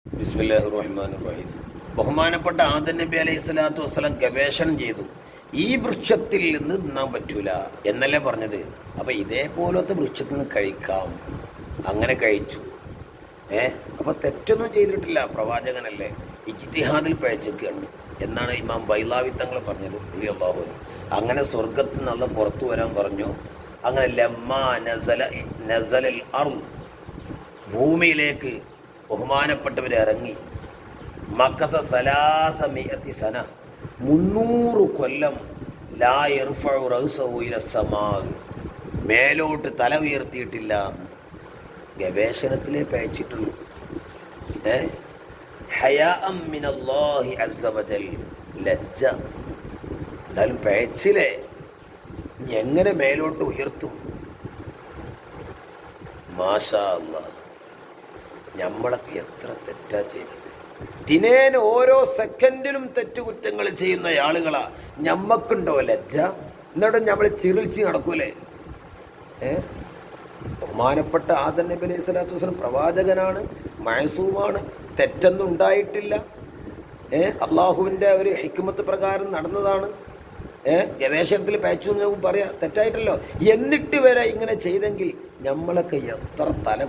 ബിസ്മില്ലാഹിർ റഹ്മാനിർ റഹീം. ബഹുമാനപ്പെട്ട ആദം നബി അലൈഹി സ്വലാത്തു വസ്സലാം ഗവേഷണം ചെയ്തു. ഈ വൃക്ഷത്തിൽ നിന്ന് തിന്നാൻ പറ്റൂല എന്നല്ലേ പറഞ്ഞത്. അപ്പം ഇതേപോലത്തെ വൃക്ഷത്തിൽ നിന്ന് കഴിക്കാം. അങ്ങനെ കഴിച്ചു. അപ്പം തെറ്റൊന്നും ചെയ്തിട്ടില്ല, പ്രവാചകനല്ലേ. ഇജ്തിഹാദിൽ പഴച്ചൊക്കെയാണ് എന്നാണ് ഇമാം ബൈലാവി തങ്ങൾ പറഞ്ഞത്. അള്ളാഹു അങ്ങനെ സ്വർഗത്തിൽ നിന്ന് പുറത്തു വരാൻ പറഞ്ഞു. അങ്ങനെ ലമ്മാ നസലൽ അർദ്, ഭൂമിയിലേക്ക് ബഹുമാനപ്പെട്ടവർ ഇറങ്ങി. മക്കസ സലാസമിയത്തി സന, 300 കൊല്ലം. ലാ യർഫഉ റഅസഹു ഇല സമാ, മേലോട്ട് തല ഉയർത്തിയിട്ടില്ല. ഗവേഷണത്തിലേ പയച്ചിട്ടുള്ളൂ. ഹയാഅം മിനല്ലാഹി അസ്സ വജൽ, ലജ്ജ. എന്തായാലും പയച്ചില്ലേ, എങ്ങനെ മേലോട്ട് ഉയർത്തും? മാഷാ അല്ലാഹ്. നമ്മളൊക്കെ എത്ര തെറ്റാ ചെയ്തത്. ദിനേന ഓരോ സെക്കൻഡിലും തെറ്റുകുറ്റങ്ങൾ ചെയ്യുന്ന ആളുകളാ. ഞമ്മക്കുണ്ടോ ലജ്ജ? എന്നിട്ടും നമ്മൾ ചിറിച്ച് നടക്കൂലേ? ബഹുമാനപ്പെട്ട ആദം നബി അലൈഹി സ്വലാത്തു വസ്സലാം പ്രവാചകനാണ്, മഅസൂമാണ്, തെറ്റൊന്നും ഉണ്ടായിട്ടില്ല. അള്ളാഹുവിൻ്റെ ഒരു ഹിക്മത്ത് പ്രകാരം നടന്നതാണ്. ഗവേഷണത്തിൽ പയച്ചു എന്ന് പറയാം, തെറ്റായിട്ടല്ലോ. എന്നിട്ട് വരെ ഇങ്ങനെ ചെയ്തെങ്കിൽ നമ്മളൊക്കെ എത്ര തല